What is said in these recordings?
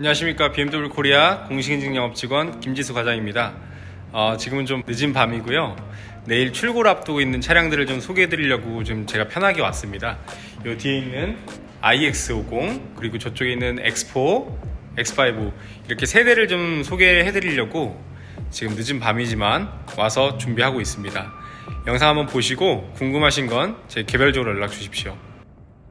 안녕하십니까. BMW 코리아 공식인증 영업직원 김지수 과장입니다. 지금은 좀 늦은 밤이고요. 내일 출고를 앞두고 있는 차량들을 좀 소개해 드리려고 좀 제가 편하게 왔습니다. 요 뒤에 있는 iX50 그리고 저쪽에 있는 X4, X5 이렇게 세 대를 좀 소개해 드리려고 지금 늦은 밤이지만 와서 준비하고 있습니다. 영상 한번 보시고 궁금하신 건 제 개별적으로 연락 주십시오.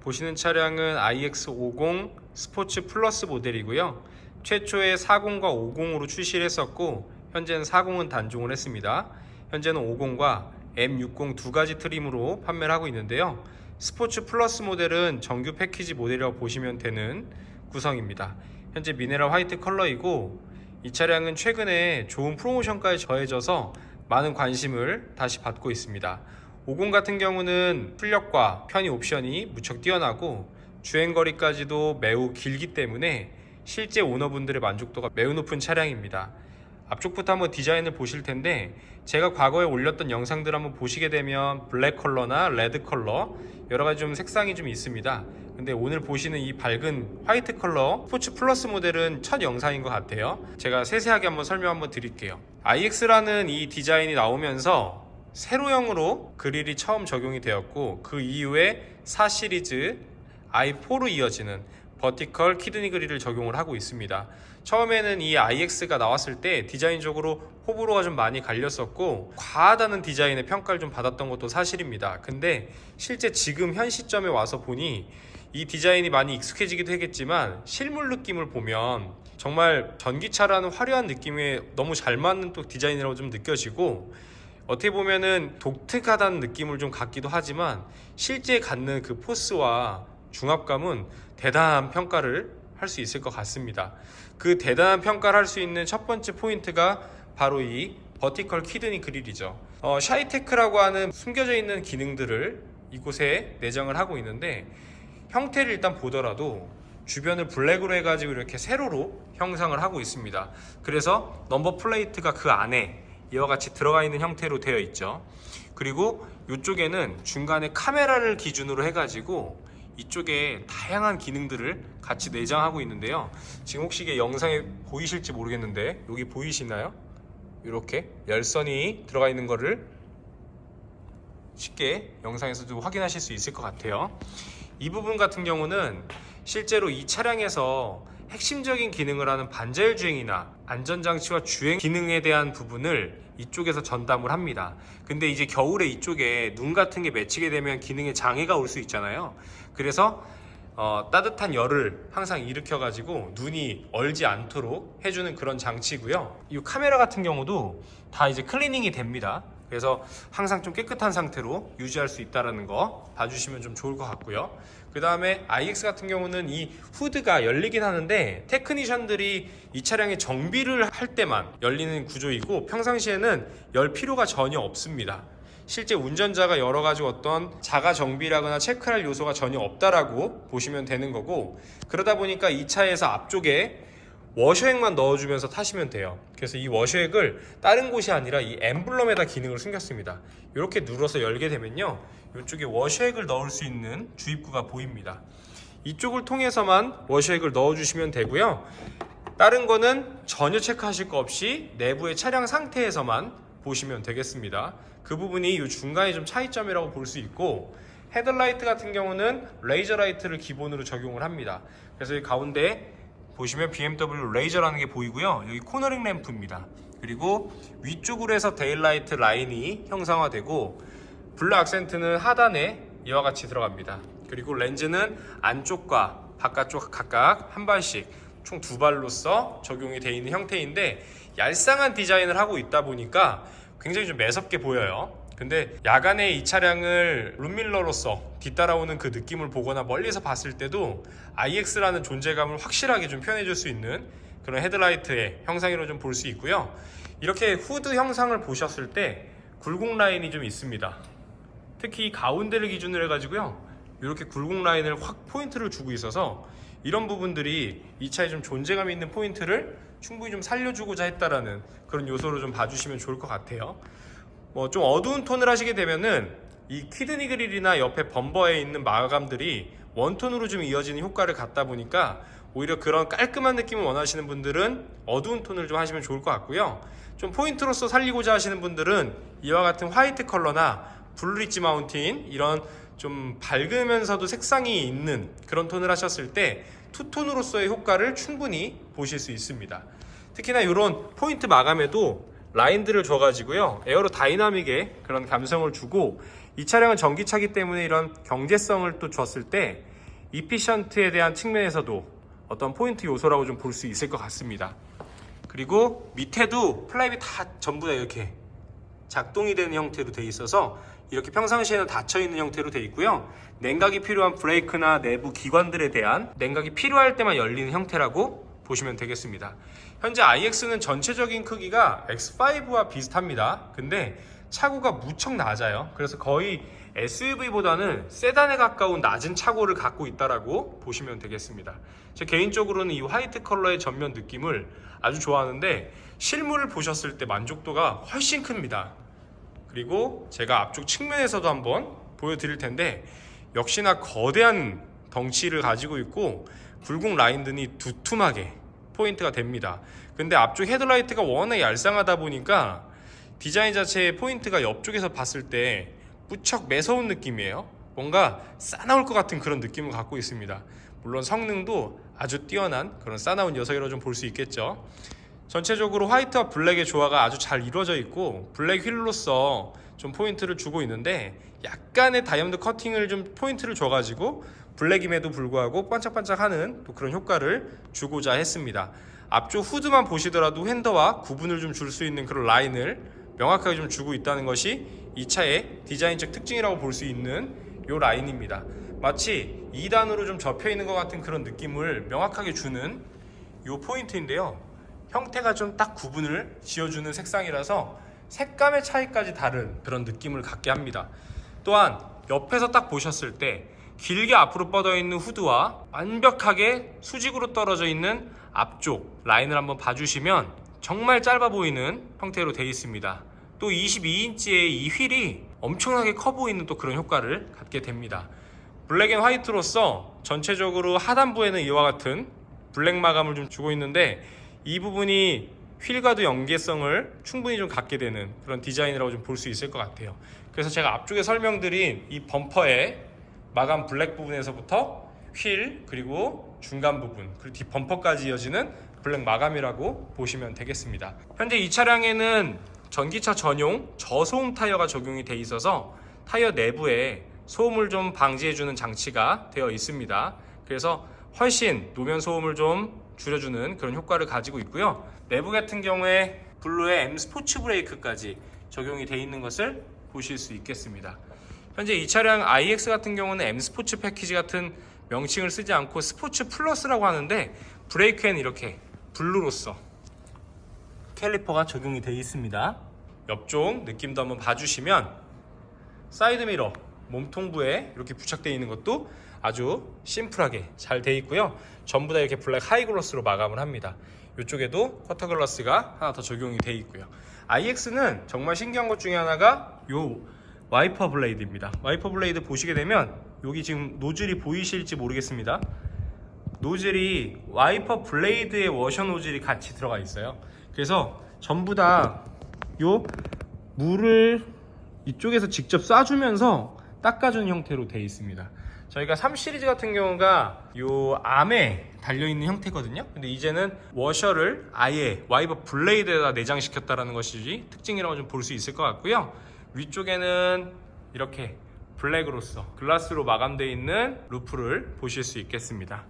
보시는 차량은 iX50 스포츠 플러스 모델이고요. 최초에 40과 50으로 출시를 했었고 현재는 40은 단종을 했습니다. 현재는 50과 M60 두 가지 트림으로 판매를 하고 있는데요. 스포츠 플러스 모델은 정규 패키지 모델이라고 보시면 되는 구성입니다. 현재 미네랄 화이트 컬러이고 이 차량은 최근에 좋은 프로모션까지 더해져서 많은 관심을 다시 받고 있습니다. 50 같은 경우는 출력과 편의 옵션이 무척 뛰어나고 주행거리까지도 매우 길기 때문에 실제 오너분들의 만족도가 매우 높은 차량입니다. 앞쪽부터 한번 디자인을 보실 텐데 제가 과거에 올렸던 영상들 한번 보시게 되면 블랙 컬러나 레드 컬러 여러가지 좀 색상이 좀 있습니다. 근데 오늘 보시는 이 밝은 화이트 컬러 스포츠 플러스 모델은 첫 영상인 것 같아요. 제가 세세하게 한번 설명 한번 드릴게요. iX라는 이 디자인이 나오면서 세로형으로 그릴이 처음 적용이 되었고 그 이후에 4 시리즈 i4로 이어지는 버티컬 키드니 그릴을 적용을 하고 있습니다. 처음에는 이 iX가 나왔을 때 디자인적으로 호불호가 좀 많이 갈렸었고 과하다는 디자인의 평가를 좀 받았던 것도 사실입니다. 근데 실제 지금 현 시점에 와서 보니 이 디자인이 많이 익숙해지기도 했겠지만 실물 느낌을 보면 정말 전기차라는 화려한 느낌에 너무 잘 맞는 또 디자인이라고 좀 느껴지고 어떻게 보면은 독특하다는 느낌을 좀 갖기도 하지만 실제 갖는 그 포스와 중압감은 대단한 평가를 할 수 있을 것 같습니다. 그 대단한 평가를 할 수 있는 첫 번째 포인트가 바로 이 버티컬 키드니 그릴이죠. 샤이테크라고 하는 숨겨져 있는 기능들을 이곳에 내장을 하고 있는데 형태를 일단 보더라도 주변을 블랙으로 해가지고 이렇게 세로로 형상을 하고 있습니다. 그래서 넘버 플레이트가 그 안에 이와 같이 들어가 있는 형태로 되어 있죠. 그리고 이쪽에는 중간에 카메라를 기준으로 해가지고 이쪽에 다양한 기능들을 같이 내장하고 있는데요. 지금 혹시 이게 영상에 보이실지 모르겠는데 여기 보이시나요? 이렇게 열선이 들어가 있는 거를 쉽게 영상에서도 확인하실 수 있을 것 같아요. 이 부분 같은 경우는 실제로 이 차량에서 핵심적인 기능을 하는 반자율 주행이나 안전장치와 주행 기능에 대한 부분을 이쪽에서 전담을 합니다. 근데 이제 겨울에 이쪽에 눈 같은 게 맺히게 되면 기능에 장애가 올 수 있잖아요. 그래서 따뜻한 열을 항상 일으켜 가지고 눈이 얼지 않도록 해주는 그런 장치고요. 이 카메라 같은 경우도 다 이제 클리닝이 됩니다. 그래서 항상 좀 깨끗한 상태로 유지할 수 있다는 거 봐주시면 좀 좋을 것 같고요. 그 다음에 iX 같은 경우는 이 후드가 열리긴 하는데 테크니션들이 이 차량의 정비를 할 때만 열리는 구조이고 평상시에는 열 필요가 전혀 없습니다. 실제 운전자가 여러 가지 어떤 자가 정비라거나 체크할 요소가 전혀 없다라고 보시면 되는 거고 그러다 보니까 이 차에서 앞쪽에 워셔액만 넣어주면서 타시면 돼요. 그래서 이 워셔액을 다른 곳이 아니라 이 엠블럼에다 기능을 숨겼습니다. 이렇게 눌러서 열게 되면요 이쪽에 워셔액을 넣을 수 있는 주입구가 보입니다. 이쪽을 통해서만 워셔액을 넣어주시면 되고요. 다른 거는 전혀 체크하실 거 없이 내부의 차량 상태에서만 보시면 되겠습니다. 그 부분이 이 중간에 좀 차이점이라고 볼 수 있고 헤드라이트 같은 경우는 레이저 라이트를 기본으로 적용을 합니다. 그래서 이 가운데 보시면 BMW 레이저라는 게 보이고요. 여기 코너링 램프입니다. 그리고 위쪽으로 해서 데일라이트 라인이 형상화되고 블루 악센트는 하단에 이와 같이 들어갑니다. 그리고 렌즈는 안쪽과 바깥쪽 각각 한 발씩 총 두 발로서 적용이 되어 있는 형태인데 얄쌍한 디자인을 하고 있다 보니까 굉장히 좀 매섭게 보여요. 근데 야간에 이 차량을 룸밀러로서 뒤따라오는 그 느낌을 보거나 멀리서 봤을 때도 iX라는 존재감을 확실하게 좀 표현해줄 수 있는 그런 헤드라이트의 형상으로 좀 볼 수 있고요. 이렇게 후드 형상을 보셨을 때 굴곡 라인이 좀 있습니다. 특히 가운데를 기준으로 해가지고요 이렇게 굴곡 라인을 확 포인트를 주고 있어서 이런 부분들이 이 차에 좀 존재감 있는 포인트를 충분히 좀 살려주고자 했다라는 그런 요소로 좀 봐주시면 좋을 것 같아요. 좀 어두운 톤을 하시게 되면은 이 키드니 그릴이나 옆에 범버에 있는 마감들이 원톤으로 좀 이어지는 효과를 갖다 보니까 오히려 그런 깔끔한 느낌을 원하시는 분들은 어두운 톤을 좀 하시면 좋을 것 같고요. 좀 포인트로서 살리고자 하시는 분들은 이와 같은 화이트 컬러나 블루 리지 마운틴, 이런 좀 밝으면서도 색상이 있는 그런 톤을 하셨을 때 투톤으로서의 효과를 충분히 보실 수 있습니다. 특히나 이런 포인트 마감에도 라인들을 줘가지고요, 에어로 다이나믹의 그런 감성을 주고, 이 차량은 전기차기 때문에 이런 경제성을 또 줬을 때 이피션트에 대한 측면에서도 어떤 포인트 요소라고 좀 볼 수 있을 것 같습니다. 그리고 밑에도 플라이빗 다 전부 다 이렇게 작동이 되는 형태로 되어 있어서 이렇게 평상시에는 닫혀 있는 형태로 되어 있고요. 냉각이 필요한 브레이크나 내부 기관들에 대한 냉각이 필요할 때만 열리는 형태라고 보시면 되겠습니다. 현재 iX는 전체적인 크기가 X5와 비슷합니다. 근데 차고가 무척 낮아요. 그래서 거의 SUV보다는 세단에 가까운 낮은 차고를 갖고 있다라고 보시면 되겠습니다. 제 개인적으로는 이 화이트 컬러의 전면 느낌을 아주 좋아하는데 실물을 보셨을 때 만족도가 훨씬 큽니다. 그리고 제가 앞쪽 측면에서도 한번 보여드릴 텐데 역시나 거대한 덩치를 가지고 있고 굴곡 라인들이 두툼하게 포인트가 됩니다. 근데 앞쪽 헤드라이트가 워낙 얄쌍하다 보니까 디자인 자체의 포인트가 옆쪽에서 봤을 때 무척 매서운 느낌이에요. 뭔가 싸나울 것 같은 그런 느낌을 갖고 있습니다. 물론 성능도 아주 뛰어난 그런 싸나운 녀석이라고 좀 볼 수 있겠죠. 전체적으로 화이트와 블랙의 조화가 아주 잘 이루어져 있고 블랙 휠로서 좀 포인트를 주고 있는데 약간의 다이아몬드 커팅을 좀 포인트를 줘가지고 블랙임에도 불구하고 반짝반짝하는 또 그런 효과를 주고자 했습니다. 앞쪽 후드만 보시더라도 휀더와 구분을 좀 줄 수 있는 그런 라인을 명확하게 좀 주고 있다는 것이 이 차의 디자인적 특징이라고 볼 수 있는 이 라인입니다. 마치 2단으로 좀 접혀 있는 것 같은 그런 느낌을 명확하게 주는 이 포인트인데요. 형태가 좀 딱 구분을 지어주는 색상이라서 색감의 차이까지 다른 그런 느낌을 갖게 합니다. 또한 옆에서 딱 보셨을 때 길게 앞으로 뻗어 있는 후드와 완벽하게 수직으로 떨어져 있는 앞쪽 라인을 한번 봐주시면 정말 짧아 보이는 형태로 되어 있습니다. 또 22인치의 이 휠이 엄청나게 커 보이는 또 그런 효과를 갖게 됩니다. 블랙 앤 화이트로서 전체적으로 하단부에는 이와 같은 블랙 마감을 좀 주고 있는데 이 부분이 휠과도 연계성을 충분히 좀 갖게 되는 그런 디자인이라고 좀 볼 수 있을 것 같아요. 그래서 제가 앞쪽에 설명드린 이 범퍼의 마감 블랙 부분에서부터 휠 그리고 중간 부분 그리고 뒷 범퍼까지 이어지는 블랙 마감이라고 보시면 되겠습니다. 현재 이 차량에는 전기차 전용 저소음 타이어가 적용이 돼 있어서 타이어 내부에 소음을 좀 방지해주는 장치가 되어 있습니다. 그래서 훨씬 노면 소음을 좀 줄여주는 그런 효과를 가지고 있고요. 내부 같은 경우에 블루의 M 스포츠 브레이크까지 적용이 되어 있는 것을 보실 수 있겠습니다. 현재 이 차량 iX 같은 경우는 M 스포츠 패키지 같은 명칭을 쓰지 않고 스포츠 플러스라고 하는데 브레이크에는 이렇게 블루로서 캘리퍼가 적용이 되어 있습니다. 옆쪽 느낌도 한번 봐주시면 사이드미러 몸통부에 이렇게 부착되어 있는 것도 아주 심플하게 잘 되어 있고요. 전부 다 이렇게 블랙 하이글로스로 마감을 합니다. 이쪽에도 쿼터 글라스가 하나 더 적용이 되어 있고요. iX는 정말 신기한 것 중에 하나가 요 와이퍼 블레이드입니다. 와이퍼 블레이드 보시게 되면 여기 지금 노즐이 보이실지 모르겠습니다. 노즐이 와이퍼 블레이드의 워셔 노즐이 같이 들어가 있어요. 그래서 전부 다 요 물을 이쪽에서 직접 쏴주면서 닦아주는 형태로 되어 있습니다. 저희가 3 시리즈 같은 경우가 요 암에 달려있는 형태거든요. 근데 이제는 워셔를 아예 와이퍼 블레이드에다 내장시켰다는 것이 특징이라고 좀 볼 수 있을 것 같고요. 위쪽에는 이렇게 블랙으로서 글라스로 마감되어 있는 루프를 보실 수 있겠습니다.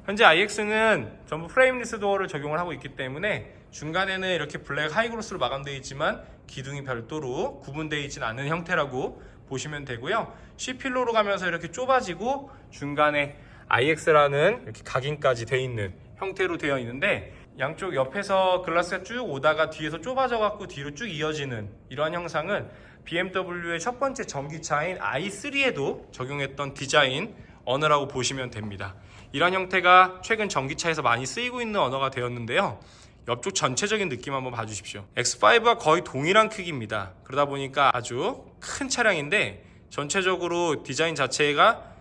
현재 iX는 전부 프레임리스 도어를 적용을 하고 있기 때문에 중간에는 이렇게 블랙 하이글로스로 마감되어 있지만 기둥이 별도로 구분되어 있지는 않은 형태라고 보시면 되고요. C필러로 가면서 이렇게 좁아지고 중간에 iX라는 이렇게 각인까지 되어 있는 형태로 되어 있는데 양쪽 옆에서 글라스가 쭉 오다가 뒤에서 좁아져 갖고 뒤로 쭉 이어지는 이러한 형상은 BMW의 첫 번째 전기차인 i3에도 적용했던 디자인 언어라고 보시면 됩니다. 이런 형태가 최근 전기차에서 많이 쓰이고 있는 언어가 되었는데요. 옆쪽 전체적인 느낌 한번 봐주십시오. X5와 거의 동일한 크기입니다. 그러다 보니까 아주 큰 차량인데 전체적으로 디자인 자체가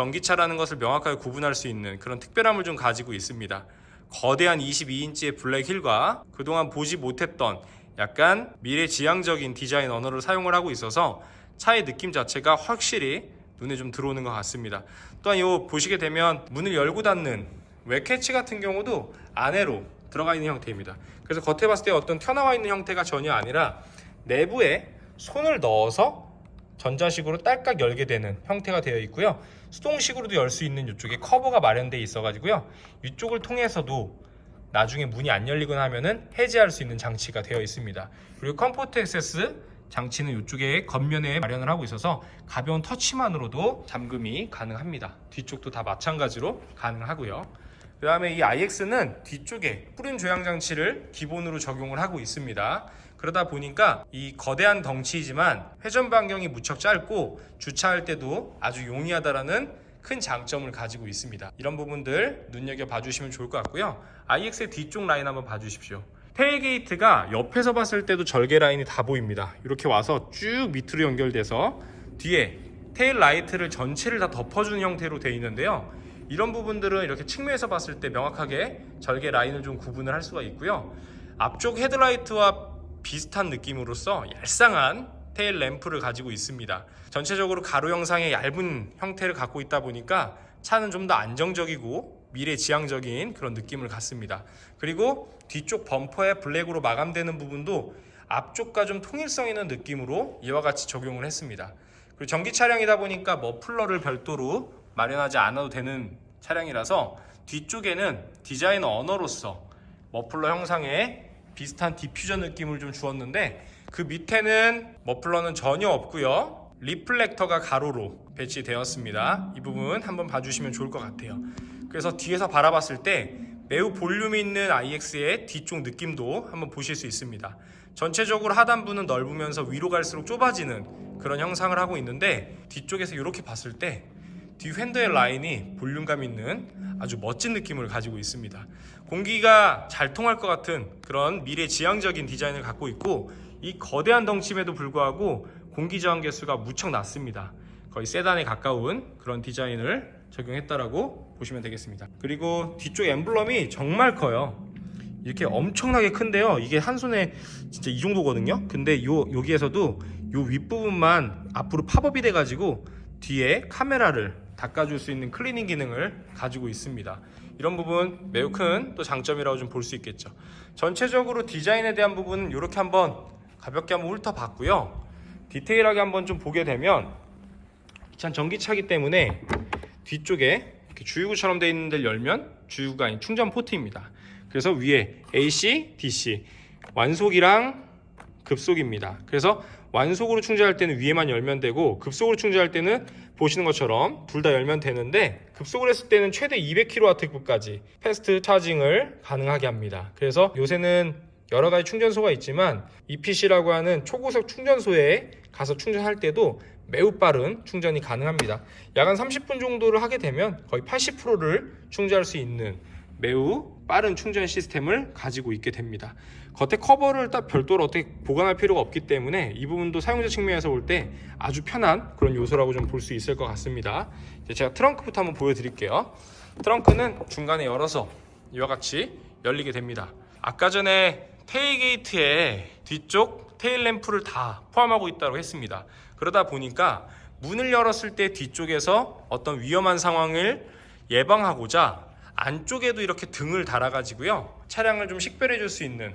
전기차라는 것을 명확하게 구분할 수 있는 그런 특별함을 좀 가지고 있습니다. 거대한 22인치의 블랙 휠과 그동안 보지 못했던 약간 미래지향적인 디자인 언어를 사용을 하고 있어서 차의 느낌 자체가 확실히 눈에 좀 들어오는 것 같습니다. 또한 요 보시게 되면 문을 열고 닫는 웹캐치 같은 경우도 안으로 들어가 있는 형태입니다. 그래서 겉에 봤을 때 어떤 튀어나와 있는 형태가 전혀 아니라 내부에 손을 넣어서 전자식으로 딸깍 열게 되는 형태가 되어 있고요. 수동식으로도 열 수 있는 이쪽에 커버가 마련되어 있어 가지고요. 이쪽을 통해서도 나중에 문이 안 열리거나 하면은 해제할 수 있는 장치가 되어 있습니다. 그리고 컴포트 액세스 장치는 이쪽에 겉면에 마련을 하고 있어서 가벼운 터치만으로도 잠금이 가능합니다. 뒤쪽도 다 마찬가지로 가능하고요. 그 다음에 이 iX는 뒤쪽에 뿌린 조향 장치를 기본으로 적용을 하고 있습니다. 그러다 보니까 이 거대한 덩치이지만 회전 반경이 무척 짧고 주차할 때도 아주 용이하다라는 큰 장점을 가지고 있습니다. 이런 부분들 눈여겨봐 주시면 좋을 것 같고요. iX의 뒤쪽 라인 한번 봐주십시오. 테일게이트가 옆에서 봤을 때도 절개 라인이 다 보입니다. 이렇게 와서 쭉 밑으로 연결돼서 뒤에 테일 라이트를 전체를 다 덮어주는 형태로 되어 있는데요. 이런 부분들은 이렇게 측면에서 봤을 때 명확하게 절개 라인을 좀 구분을 할 수가 있고요. 앞쪽 헤드라이트와 비슷한 느낌으로서 얄쌍한 테일 램프를 가지고 있습니다. 전체적으로 가로 형상의 얇은 형태를 갖고 있다 보니까 차는 좀 더 안정적이고 미래지향적인 그런 느낌을 갖습니다. 그리고 뒤쪽 범퍼에 블랙으로 마감되는 부분도 앞쪽과 좀 통일성 있는 느낌으로 이와 같이 적용을 했습니다. 그리고 전기 차량이다 보니까 머플러를 별도로 마련하지 않아도 되는 차량이라서 뒤쪽에는 디자인 언어로서 머플러 형상의 비슷한 디퓨저 느낌을 좀 주었는데 그 밑에는 머플러는 전혀 없고요. 리플렉터가 가로로 배치되었습니다. 이 부분 한번 봐주시면 좋을 것 같아요. 그래서 뒤에서 바라봤을 때 매우 볼륨이 있는 iX의 뒤쪽 느낌도 한번 보실 수 있습니다. 전체적으로 하단부는 넓으면서 위로 갈수록 좁아지는 그런 형상을 하고 있는데 뒤쪽에서 이렇게 봤을 때 뒤 휀더의 라인이 볼륨감 있는 아주 멋진 느낌을 가지고 있습니다. 공기가 잘 통할 것 같은 그런 미래지향적인 디자인을 갖고 있고 이 거대한 덩침에도 불구하고 공기 저항 개수가 무척 낮습니다. 거의 세단에 가까운 그런 디자인을 적용했다라고 보시면 되겠습니다. 그리고 뒤쪽 엠블럼이 정말 커요. 이렇게 엄청나게 큰데요. 이게 한 손에 진짜 이 정도거든요. 근데 여기에서도 요 윗부분만 앞으로 팝업이 돼가지고 뒤에 카메라를 닦아줄 수 있는 클리닝 기능을 가지고 있습니다. 이런 부분 매우 큰 또 장점이라고 좀 볼 수 있겠죠. 전체적으로 디자인에 대한 부분은 이렇게 한번 가볍게 한번 훑어봤고요. 디테일하게 한번 좀 보게 되면 참 전기차기 때문에 뒤쪽에 이렇게 주유구처럼 되어 있는 데를 열면 주유구가 아닌 충전 포트입니다. 그래서 위에 AC, DC 완속이랑 급속입니다. 그래서 완속으로 충전할 때는 위에만 열면 되고 급속으로 충전할 때는 보시는 것처럼 둘 다 열면 되는데 급속을 했을 때는 최대 200kW급까지 패스트 차징을 가능하게 합니다. 그래서 요새는 여러 가지 충전소가 있지만 EPC라고 하는 초고속 충전소에 가서 충전할 때도 매우 빠른 충전이 가능합니다. 약 한 30분 정도를 하게 되면 거의 80%를 충전할 수 있는 매우 빠른 충전 시스템을 가지고 있게 됩니다. 겉에 커버를 딱 별도로 어떻게 보관할 필요가 없기 때문에 이 부분도 사용자 측면에서 볼 때 아주 편한 그런 요소라고 좀 볼 수 있을 것 같습니다. 이제 제가 트렁크부터 한번 보여드릴게요. 트렁크는 중간에 열어서 이와 같이 열리게 됩니다. 아까 전에 테일게이트에 뒤쪽 테일 램프를 다 포함하고 있다고 했습니다. 그러다 보니까 문을 열었을 때 뒤쪽에서 어떤 위험한 상황을 예방하고자 안쪽에도 이렇게 등을 달아가지고요 차량을 좀 식별해 줄 수 있는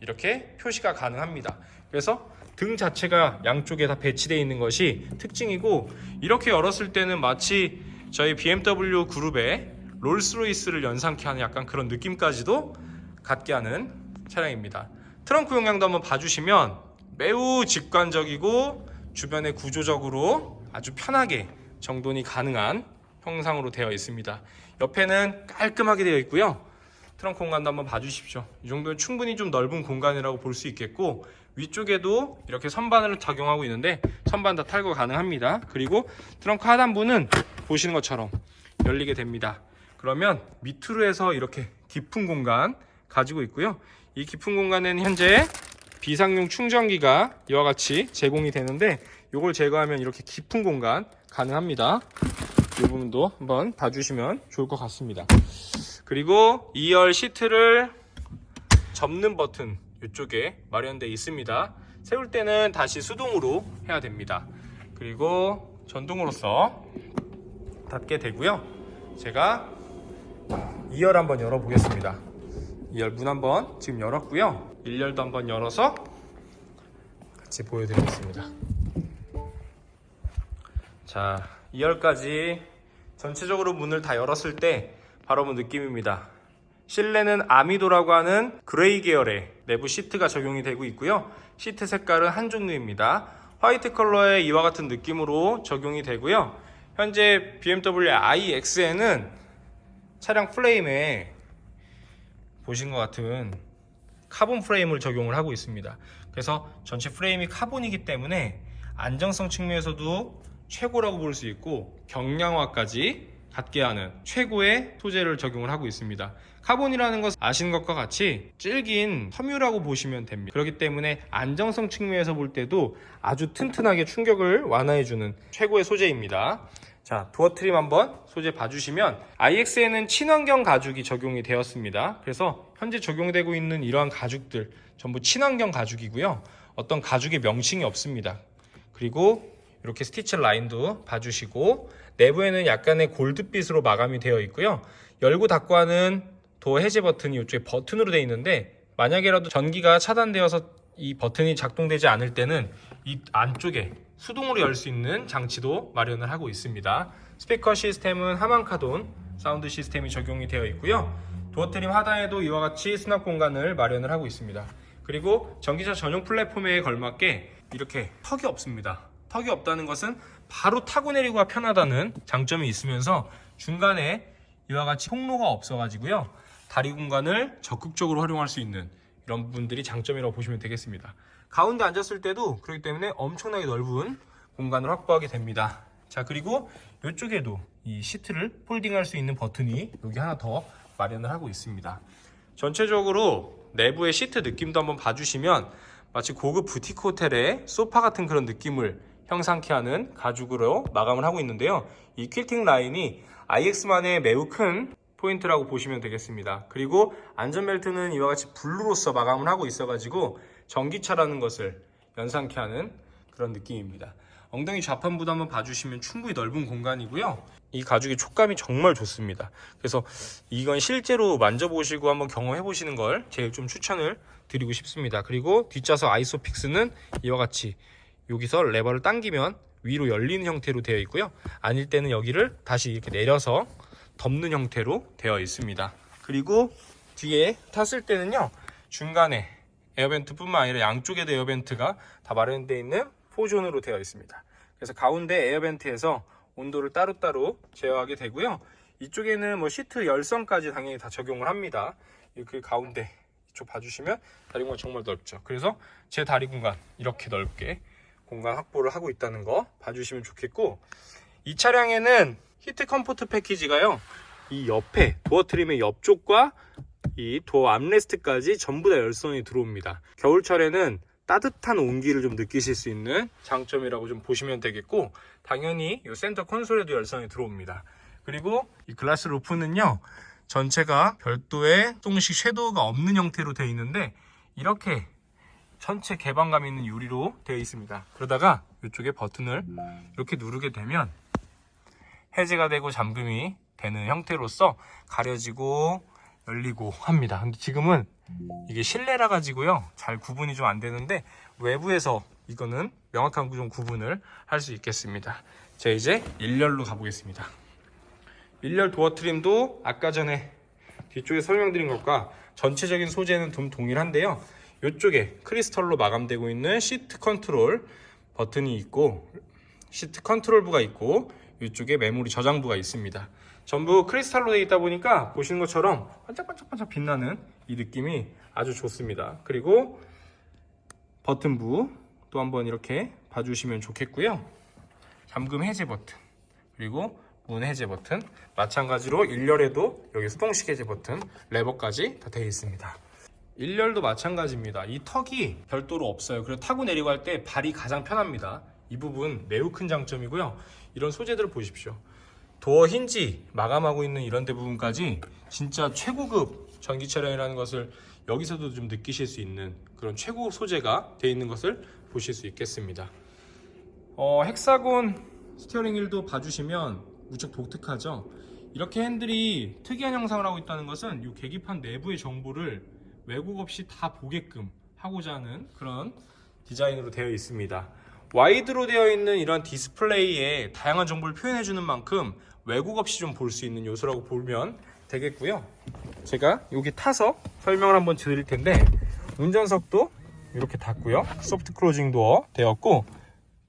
이렇게 표시가 가능합니다. 그래서 등 자체가 양쪽에 다 배치되어 있는 것이 특징이고 이렇게 열었을 때는 마치 저희 BMW 그룹의 롤스로이스를 연상케 하는 약간 그런 느낌까지도 갖게 하는 차량입니다. 트렁크 용량도 한번 봐주시면 매우 직관적이고 주변에 구조적으로 아주 편하게 정돈이 가능한 형상으로 되어 있습니다. 옆에는 깔끔하게 되어 있고요. 트렁크 공간도 한번 봐주십시오. 이 정도면 충분히 좀 넓은 공간이라고 볼 수 있겠고 위쪽에도 이렇게 선반을 적용하고 있는데 선반 다 탈거 가능합니다. 그리고 트렁크 하단부는 보시는 것처럼 열리게 됩니다. 그러면 밑으로 해서 이렇게 깊은 공간 가지고 있고요. 이 깊은 공간에는 현재 비상용 충전기가 이와 같이 제공이 되는데 이걸 제거하면 이렇게 깊은 공간 가능합니다. 이 부분도 한번 봐주시면 좋을 것 같습니다. 그리고 2열 시트를 접는 버튼 이쪽에 마련되어 있습니다. 세울 때는 다시 수동으로 해야 됩니다. 그리고 전동으로서 닫게 되고요. 제가 2열 한번 열어보겠습니다. 2열 문 한번 지금 열었고요. 1열도 한번 열어서 같이 보여드리겠습니다. 자, 2열까지 전체적으로 문을 다 열었을 때 바로 그 느낌입니다. 실내는 아미도라고 하는 그레이 계열의 내부 시트가 적용이 되고 있고요. 시트 색깔은 한 종류입니다. 화이트 컬러의 이와 같은 느낌으로 적용이 되고요. 현재 BMW iX에는 차량 프레임에 보신 것 같은 카본 프레임을 적용을 하고 있습니다. 그래서 전체 프레임이 카본이기 때문에 안정성 측면에서도 최고라고 볼 수 있고 경량화까지 갖게 하는 최고의 소재를 적용을 하고 있습니다. 카본이라는 것은 아시는 것과 같이 질긴 섬유라고 보시면 됩니다. 그렇기 때문에 안정성 측면에서 볼 때도 아주 튼튼하게 충격을 완화해주는 최고의 소재입니다. 자, 도어 트림 한번 소재 봐주시면 iX에는 친환경 가죽이 적용이 되었습니다. 그래서 현재 적용되고 있는 이러한 가죽들 전부 친환경 가죽이고요. 어떤 가죽의 명칭이 없습니다. 그리고 이렇게 스티치 라인도 봐주시고 내부에는 약간의 골드빛으로 마감이 되어 있고요. 열고 닫고 하는 도어 해제 버튼이 이쪽에 버튼으로 되어 있는데 만약에라도 전기가 차단되어서 이 버튼이 작동되지 않을 때는 이 안쪽에 수동으로 열 수 있는 장치도 마련을 하고 있습니다. 스피커 시스템은 하만카돈 사운드 시스템이 적용이 되어 있고요. 도어 트림 하단에도 이와 같이 수납 공간을 마련을 하고 있습니다. 그리고 전기차 전용 플랫폼에 걸맞게 이렇게 턱이 없습니다. 턱이 없다는 것은 바로 타고 내리기가 편하다는 장점이 있으면서 중간에 이와 같이 통로가 없어가지고요. 다리 공간을 적극적으로 활용할 수 있는 이런 부분들이 장점이라고 보시면 되겠습니다. 가운데 앉았을 때도 그렇기 때문에 엄청나게 넓은 공간을 확보하게 됩니다. 자, 그리고 이쪽에도 이 시트를 폴딩할 수 있는 버튼이 여기 하나 더 마련을 하고 있습니다. 전체적으로 내부의 시트 느낌도 한번 봐주시면 마치 고급 부티크 호텔의 소파 같은 그런 느낌을 형상케 하는 가죽으로 마감을 하고 있는데요. 이 퀼팅 라인이 iX만의 매우 큰 포인트라고 보시면 되겠습니다. 그리고 안전벨트는 이와 같이 블루로서 마감을 하고 있어가지고 전기차라는 것을 연상케 하는 그런 느낌입니다. 엉덩이 좌판부도 한번 봐주시면 충분히 넓은 공간이고요. 이 가죽의 촉감이 정말 좋습니다. 그래서 이건 실제로 만져보시고 한번 경험해 보시는 걸 제일 좀 추천을 드리고 싶습니다. 그리고 뒷좌석 아이소픽스는 이와 같이 여기서 레버를 당기면 위로 열리는 형태로 되어 있고요. 아닐 때는 여기를 다시 이렇게 내려서 덮는 형태로 되어 있습니다. 그리고 뒤에 탔을 때는요, 중간에 에어벤트 뿐만 아니라 양쪽에도 에어벤트가 다 마련되어 있는 4존으로 되어 있습니다. 그래서 가운데 에어벤트에서 온도를 따로따로 제어하게 되고요. 이쪽에는 뭐 시트 열선까지 당연히 다 적용을 합니다. 이렇게 가운데 이쪽 봐주시면 다리 공간 정말 넓죠. 그래서 제 다리 공간 이렇게 넓게 공간 확보를 하고 있다는 거 봐주시면 좋겠고, 이 차량에는 히트 컴포트 패키지가요, 이 옆에 도어 트림의 옆쪽과 이 도어 암레스트까지 전부 다 열선이 들어옵니다. 겨울철에는 따뜻한 온기를 좀 느끼실 수 있는 장점이라고 좀 보시면 되겠고, 당연히 이 센터 콘솔에도 열선이 들어옵니다. 그리고 이 글라스 루프는요, 전체가 별도의 동식 섀도우가 없는 형태로 되어 있는데 이렇게 전체 개방감 있는 유리로 되어 있습니다. 그러다가 이쪽에 버튼을 이렇게 누르게 되면 해제가 되고 잠금이 되는 형태로서 가려지고 열리고 합니다. 근데 지금은 이게 실내라 가지고요, 잘 구분이 좀 안 되는데 외부에서 이거는 명확한 좀 구분을 할 수 있겠습니다. 자, 이제 1열로 가보겠습니다. 1열 도어 트림도 아까 전에 뒤쪽에 설명드린 것과 전체적인 소재는 좀 동일한데요. 이쪽에 크리스털로 마감되고 있는 시트 컨트롤 버튼이 있고, 시트 컨트롤부가 있고, 이쪽에 메모리 저장부가 있습니다. 전부 크리스탈로 되어 있다 보니까 보시는 것처럼 반짝반짝반짝 빛나는 이 느낌이 아주 좋습니다. 그리고 버튼부 또 한번 이렇게 봐주시면 좋겠고요. 잠금 해제 버튼, 그리고 문 해제 버튼, 마찬가지로 1열에도 여기 수동식 해제 버튼, 레버까지 다 되어 있습니다. 1열도 마찬가지입니다. 이 턱이 별도로 없어요. 그래서 타고 내리고 할 때 발이 가장 편합니다. 이 부분 매우 큰 장점이고요. 이런 소재들을 보십시오. 도어 힌지 마감하고 있는 이런 데 부분까지 진짜 최고급 전기 차량이라는 것을 여기서도 좀 느끼실 수 있는 그런 최고급 소재가 되어 있는 것을 보실 수 있겠습니다. 헥사곤 스티어링 휠도 봐주시면 무척 독특하죠. 이렇게 핸들이 특이한 형상을 하고 있다는 것은 이 계기판 내부의 정보를 왜곡 없이 다 보게끔 하고자 하는 그런 디자인으로 되어 있습니다. 와이드로 되어 있는 이런 디스플레이에 다양한 정보를 표현해 주는 만큼 왜곡 없이 좀 볼 수 있는 요소라고 보면 되겠고요. 제가 여기 타서 설명을 한번 드릴 텐데, 운전석도 이렇게 닫고요, 소프트 클로징 도어 되었고,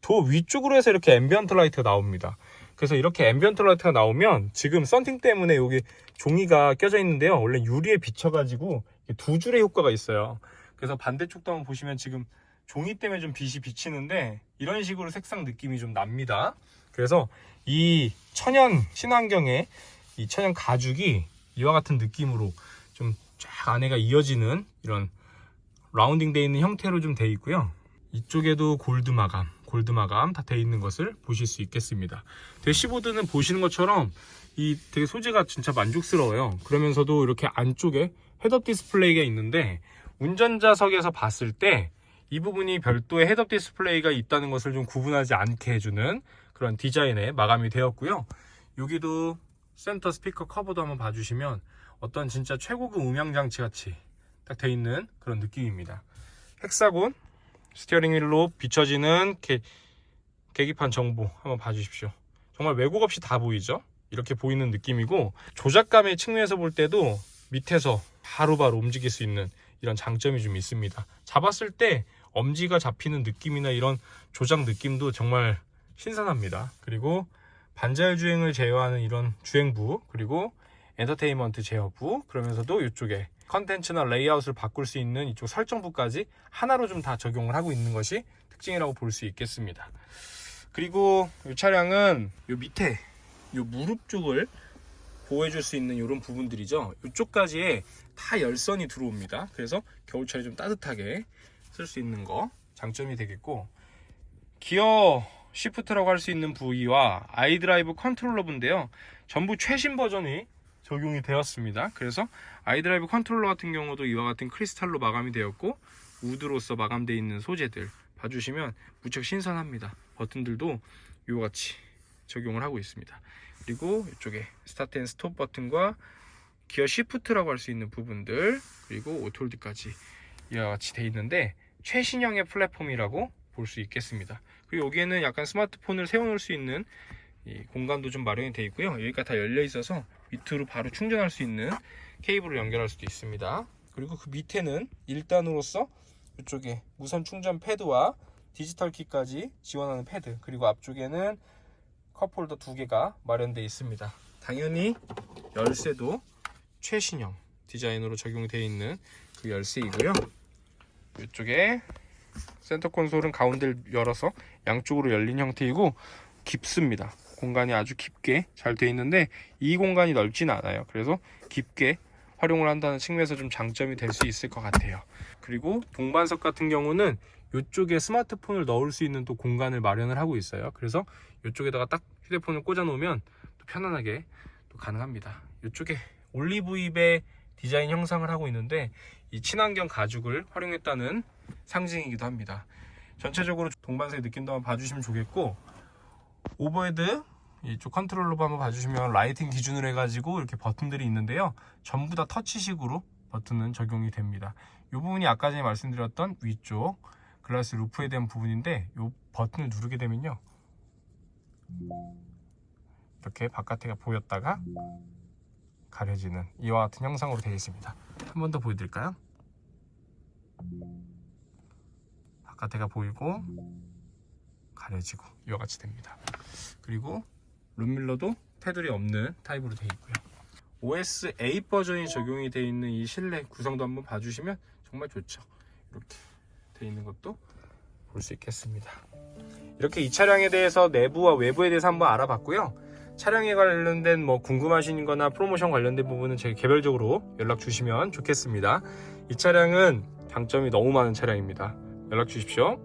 도어 위쪽으로 해서 이렇게 앰비언트 라이트가 나옵니다. 그래서 이렇게 앰비언트 라이트가 나오면 지금 썬팅 때문에 여기 종이가 껴져 있는데요, 원래 유리에 비쳐가지고 두 줄의 효과가 있어요. 그래서 반대쪽도 한번 보시면 지금 종이 때문에 좀 빛이 비치는데 이런 식으로 색상 느낌이 좀 납니다. 그래서 이 천연 친환경의 이 천연 가죽이 이와 같은 느낌으로 좀 쫙 안에가 이어지는 이런 라운딩 되어 있는 형태로 좀 되어 있고요. 이쪽에도 골드 마감 다 되어 있는 것을 보실 수 있겠습니다. 대시보드는 보시는 것처럼 이 되게 소재가 진짜 만족스러워요. 그러면서도 이렇게 안쪽에 헤드업 디스플레이가 있는데, 운전자석에서 봤을 때 이 부분이 별도의 헤드업 디스플레이가 있다는 것을 좀 구분하지 않게 해주는 그런 디자인의 마감이 되었고요. 여기도 센터 스피커 커버도 한번 봐주시면 어떤 진짜 최고급 음향 장치 같이 딱 되어 있는 그런 느낌입니다. 헥사곤 스티어링 휠로 비춰지는 계기판 정보 한번 봐주십시오. 정말 왜곡 없이 다 보이죠? 이렇게 보이는 느낌이고, 조작감의 측면에서 볼 때도 밑에서 바로바로 움직일 수 있는 이런 장점이 좀 있습니다. 잡았을 때 엄지가 잡히는 느낌이나 이런 조작 느낌도 정말 신선합니다. 그리고 반자율 주행을 제어하는 이런 주행부, 그리고 엔터테인먼트 제어부, 그러면서도 이쪽에 컨텐츠나 레이아웃을 바꿀 수 있는 이쪽 설정부까지 하나로 좀 다 적용을 하고 있는 것이 특징이라고 볼 수 있겠습니다. 그리고 이 차량은 이 밑에 이 무릎 쪽을 보호해줄 수 있는 이런 부분들이죠. 이쪽까지에 다 열선이 들어옵니다. 그래서 겨울철에 좀 따뜻하게 쓸 수 있는 거 장점이 되겠고, 기어 시프트라고 할 수 있는 부위와 아이드라이브 컨트롤러부인데요, 전부 최신 버전이 적용이 되었습니다. 그래서 아이드라이브 컨트롤러 같은 경우도 이와 같은 크리스탈로 마감이 되었고, 우드로서 마감되어 있는 소재들 봐주시면 무척 신선합니다. 버튼들도 이와 같이 적용을 하고 있습니다. 그리고 이쪽에 스타트 앤 스톱 버튼과 기어 시프트라고 할 수 있는 부분들, 그리고 오토홀드까지 이와 같이 되어 있는데 최신형의 플랫폼이라고 볼 수 있겠습니다. 그리고 여기에는 약간 스마트폰을 세워놓을 수 있는 이 공간도 좀 마련이 되어 있고요. 여기가 다 열려 있어서 밑으로 바로 충전할 수 있는 케이블을 연결할 수도 있습니다. 그리고 그 밑에는 1단으로서 이쪽에 무선 충전 패드와 디지털 키까지 지원하는 패드, 그리고 앞쪽에는 컵홀더 2개가 마련되어 있습니다. 당연히 열쇠도 최신형 디자인으로 적용되어 있는 그 열쇠이고요. 이쪽에 센터 콘솔은 가운데를 열어서 양쪽으로 열린 형태이고 깊습니다. 공간이 아주 깊게 잘 되어 있는데 이 공간이 넓지는 않아요. 그래서 깊게 활용을 한다는 측면에서 좀 장점이 될 수 있을 것 같아요. 그리고 동반석 같은 경우는 이쪽에 스마트폰을 넣을 수 있는 또 공간을 마련을 하고 있어요. 그래서 이쪽에다가 딱 휴대폰을 꽂아 놓으면 또 편안하게 또 가능합니다. 이쪽에 올리브입의 디자인 형상을 하고 있는데 이 친환경 가죽을 활용했다는 상징이기도 합니다. 전체적으로 동반석의 느낌도 한번 봐주시면 좋겠고, 오버헤드 이쪽 컨트롤러 한번 봐주시면 라이팅 기준으로 해가지고 이렇게 버튼들이 있는데요, 전부 다 터치식으로 버튼은 적용이 됩니다. 이 부분이 아까 전에 말씀드렸던 위쪽 글라스 루프에 대한 부분인데, 이 버튼을 누르게 되면요 이렇게 바깥에가 보였다가 가려지는 이와 같은 형상으로 되어 있습니다. 한 번 더 보여드릴까요? 바깥에가 보이고 가려지고 이와 같이 됩니다. 그리고 룸밀러도 테두리 없는 타입으로 되어 있고요. OS 8 버전이 적용이 되어 있는 이 실내 구성도 한번 봐주시면 정말 좋죠. 이렇게 되어 있는 것도 볼 수 있겠습니다. 이렇게 이 차량에 대해서 내부와 외부에 대해서 한번 알아봤고요. 차량에 관련된 궁금하신 거나 프로모션 관련된 부분은 제가 개별적으로 연락 주시면 좋겠습니다. 이 차량은 장점이 너무 많은 차량입니다. 연락 주십시오.